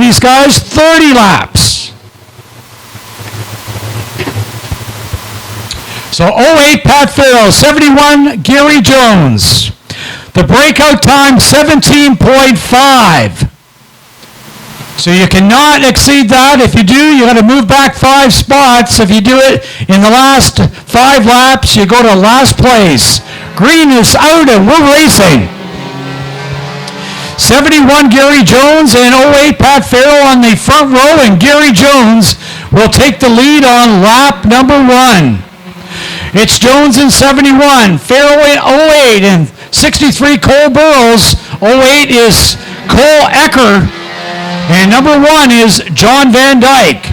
these guys 30 laps. So 08 Pat Farrow, 71 Gary Jones. The breakout time 17.5. So you cannot exceed that. If you do, you got to move back 5 spots. If you do it in the last 5 laps, you go to last place. Green is out and we're racing. 71 Gary Jones and 08 Pat Farrow on the front row, and Gary Jones will take the lead on lap number 1. It's Jones in 71, Farrow in 08, and 63 Cole Burrows. 08 is Cole Ecker, and number 1 is John Van Dyke.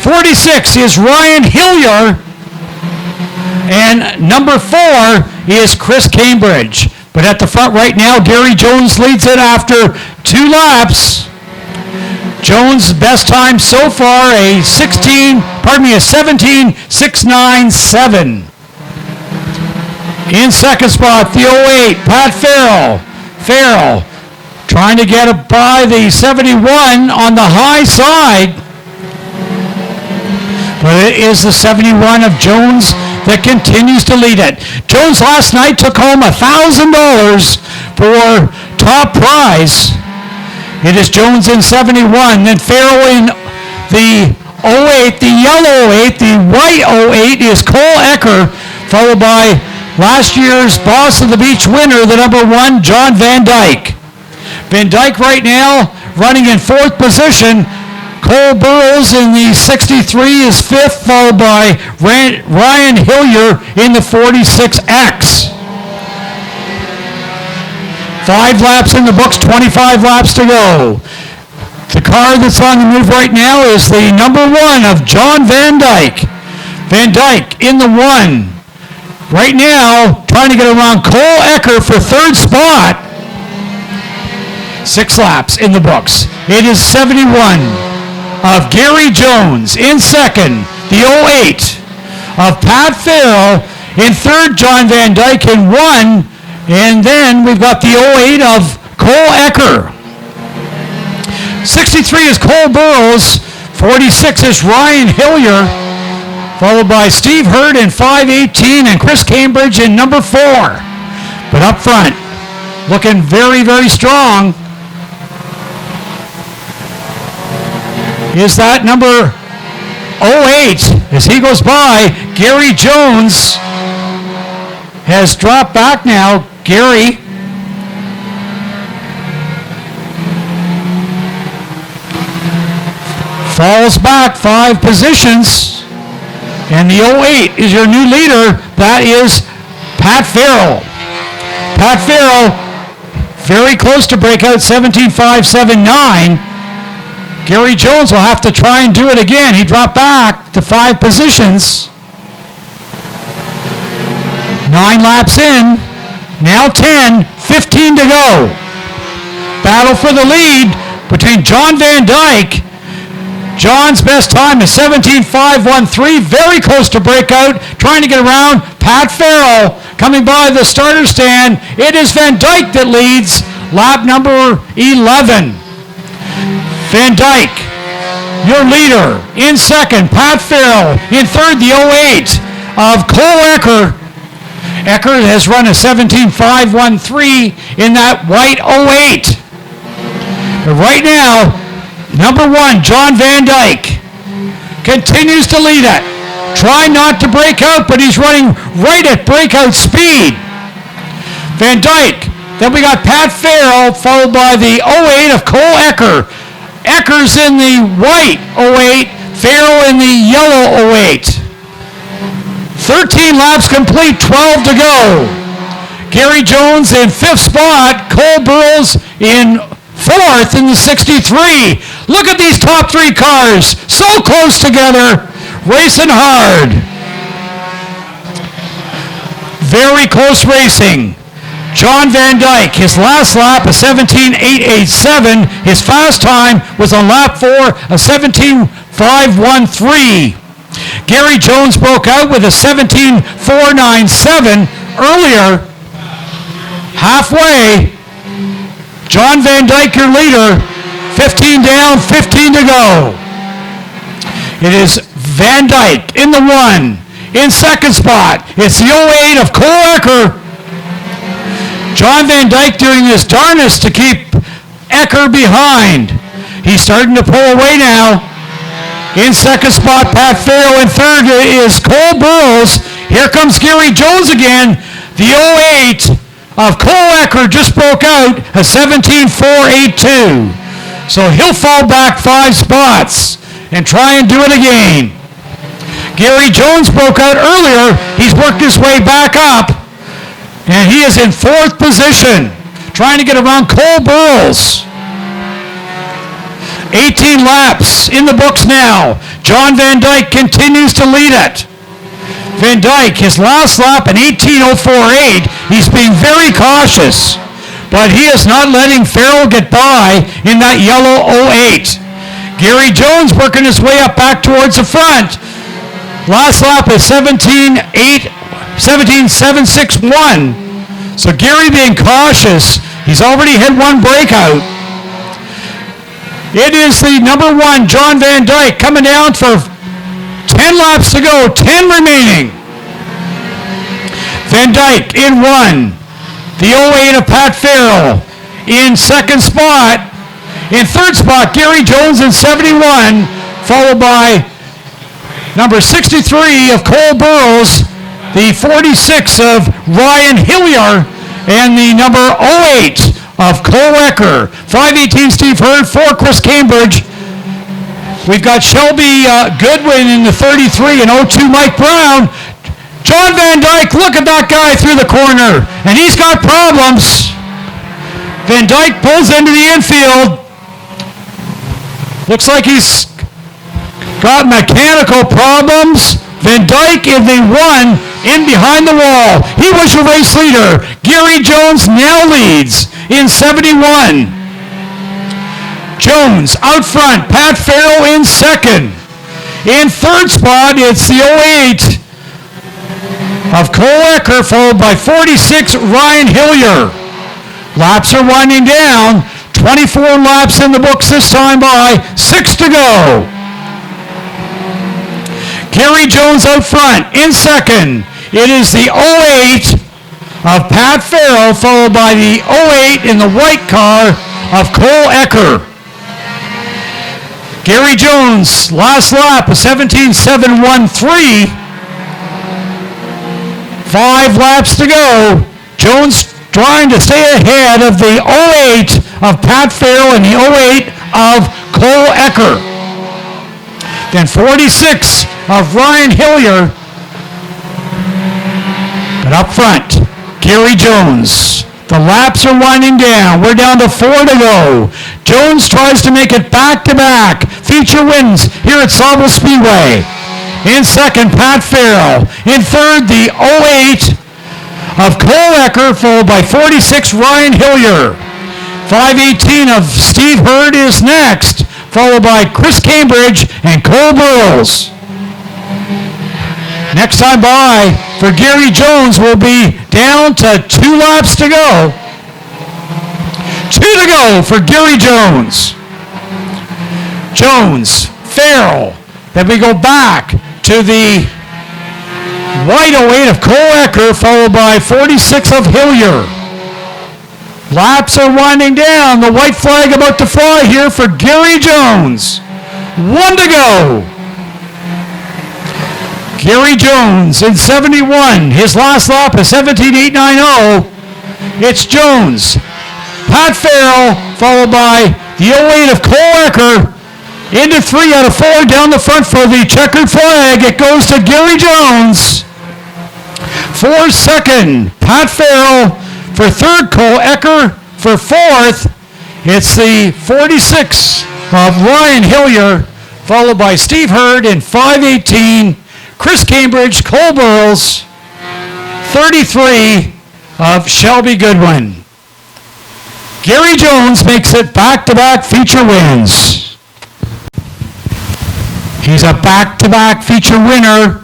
46 is Ryan Hillier, and number 4 is Chris Cambridge. But at the front right now, Gary Jones leads it after 2 laps. Jones' best time so far, a 17.697. In second spot, the 08, Pat Farrow. Farrow trying to get it by the 71 on the high side. But it is the 71 of Jones that continues to lead it. Jones last night took home $1,000 for top prize. It is Jones in 71, then Farrow in the 08, the yellow 08, the white 08 is Cole Ecker, followed by last year's Boss of the Beach winner, the number 1, John Van Dyke. Van Dyke right now running in 4th position. Cole Burrows in the 63 is 5th, followed by Ryan Hillier in the 46X. 5 laps in the books, 25 laps to go. The car that's on the move right now is the number 1 of John Van Dyke. Van Dyke in the 1. Right now, trying to get around Cole Ecker for 3rd spot. 6 laps in the books. It is 71 of Gary Jones in 2nd. The 08 of Pat Farrow in 3rd. John Van Dyke in 1. And then we've got the 08 of Cole Ecker. 63 is Cole Burrows. 46 is Ryan Hillier, followed by Steve Hurd in 518 and Chris Cambridge in number 4. But up front, looking very, very strong, is that number 08. As he goes by, Gary Jones has dropped back now. Gary falls back 5 positions, and the 08 is your new leader. That is Pat Farrow. Pat Farrow very close to breakout, 17.579. Gary Jones will have to try and do it again. He dropped back to 5 positions. 9 laps in, now 10, 15 to go. Battle for the lead between John Van Dyke. John's best time is 17.513, very close to breakout, trying to get around Pat Farrow coming by the starter stand. It is Van Dyke that leads lap number 11. Van Dyke, your leader, in 2nd. Pat Farrow in 3rd, the 08 of Cole Ecker. Ecker has run a 17.513 in that white 08. But right now, number 1, John Van Dyke, continues to lead it. Trying not to break out, but he's running right at breakout speed. Van Dyke. Then we got Pat Farrow, followed by the 08 of Cole Ecker. Ecker's in the white 08, Farrow in the yellow 08. 13 laps complete, 12 to go. Gary Jones in 5th spot, Cole Burrows in 4th in the 63. Look at these top 3 cars, so close together, racing hard. Very close racing. John Van Dyke, his last lap, a 17.887. His fast time was on lap 4, a 17.513. Gary Jones broke out with a 17.497 earlier. Halfway, John Van Dyke, your leader, 15 down, 15 to go. It is Van Dyke in the 1. In second spot, it's the 08 of Cole Ecker. John Van Dyke doing his darnest to keep Ecker behind. He's starting to pull away now. In second spot, Pat Farrow. In third is Cole Burrows. Here comes Gary Jones again. The 08 of Cole Ecker just broke out a 17.482. So he'll fall back 5 spots and try and do it again. Gary Jones broke out earlier. He's worked his way back up, and he is in 4th position, trying to get around Cole Burrows. 18 laps in the books now. John Van Dyke continues to lead it. Van Dyke, his last lap in 18.048, he's being very cautious, but he is not letting Farrell get by in that yellow 08. Gary Jones working his way up back towards the front. Last lap is 17.761. So Gary being cautious. He's already had one breakout. It is the number 1, John Van Dyke, coming down for 10 laps to go, 10 remaining. Van Dyke in 1. The 08 of Pat Farrow in second spot. In third spot, Gary Jones in 71, followed by number 63 of Cole Burrows, the 46 of Ryan Hillier, and the number 08 of Cole Ecker. 518 Steve Hurd, 4 Chris Cambridge. We've got Shelby Goodwin in the 33 and 02 Mike Brown. John Van Dyke, look at that guy through the corner, and he's got problems. Van Dyke pulls into the infield. Looks like he's got mechanical problems. Van Dyke in the 1 in behind the wall. He was your race leader. Gary Jones now leads in 71. Jones out front. Pat Farrow in second. In third spot, it's the 08 of Cole Ecker, followed by 46 Ryan Hillier. Laps are winding down. 24 laps in the books this time by, 6 to go. Gary Jones out front. In second, it is the 08 of Pat Farrow, followed by the 08 in the white car of Cole Ecker. Gary Jones, last lap, a 17.713. 5 laps to go. Jones trying to stay ahead of the 08 of Pat Farrow and the 08 of Cole Ecker. Then 46 of Ryan Hillier. But up front, Gary Jones. The laps are winding down. We're down to 4 to go. Jones tries to make it back-to-back. Feature wins here at Sauble Speedway. In second, Pat Farrow. In third, the 08 of Cole Ecker, followed by 46 Ryan Hillier. 518 of Steve Hurd is next, followed by Chris Cambridge and Cole Burrows. Next time by for Gary Jones will be down to 2 laps to go. 2 to go for Gary Jones. Jones, Farrell. Then we go back to the white 08 of Cole Ecker, followed by 46 of Hillier. Laps are winding down. The white flag about to fly here for Gary Jones. 1 to go. Gary Jones in 71. His last lap is 17.890. It's Jones. Pat Farrow, followed by the 08 of Cole Ecker. Into 3 out of 4 down the front for the checkered flag. It goes to Gary Jones. For second, Pat Farrow. For third, Cole Ecker. For fourth, it's the 46 of Ryan Hillier, followed by Steve Hurd in 518. Chris Cambridge, Cole Burrows, 33 of Shelby Goodwin. Gary Jones makes it back-to-back feature wins. He's a back-to-back feature winner.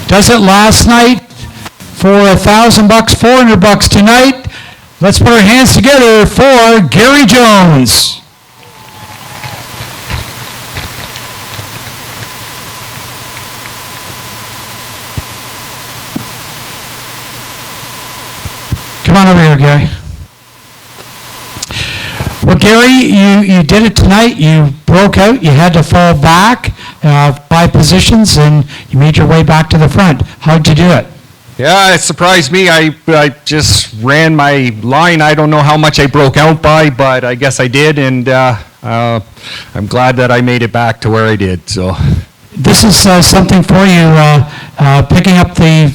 Does it last night for $1,000, $400 tonight. Let's put our hands together for Gary Jones. Come on over here, Gary. Well, Gary, you did it tonight. You broke out. You had to fall back 5 positions, and you made your way back to the front. How'd you do it? Yeah, it surprised me. I just ran my line. I don't know how much I broke out by, but I guess I did, and I'm glad that I made it back to where I did. So this is something for you, picking up the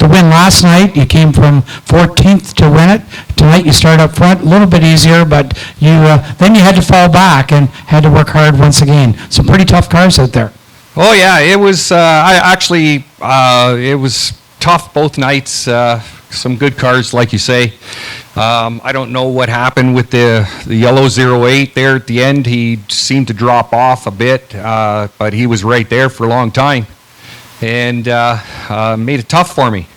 win last night. You came from 14th to win it. Tonight you start up front, a little bit easier, but then you had to fall back and had to work hard once again. Some pretty tough cars out there. Oh yeah, it was. It was tough both nights. Some good cars, like you say. I don't know what happened with the yellow 08 there at the end. He seemed to drop off a bit, but he was right there for a long time, and made it tough for me.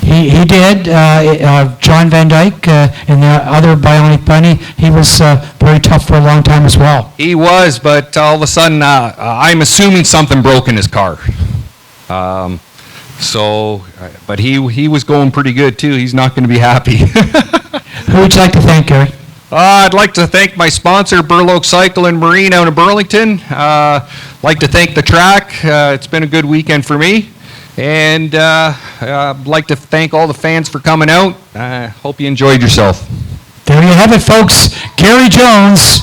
He did. John Van Dyke and the other Bionic Bunny, he was very tough for a long time as well. He was, but all of a sudden, I'm assuming something broke in his car. But he was going pretty good too. He's not going to be happy. Who would you like to thank, Gary? I'd like to thank my sponsor, Burloak Cycle and Marine out of Burlington. Like to thank the track. It's been a good weekend for me. And I'd like to thank all the fans for coming out. Hope you enjoyed yourself. There you have it, folks. Gary Jones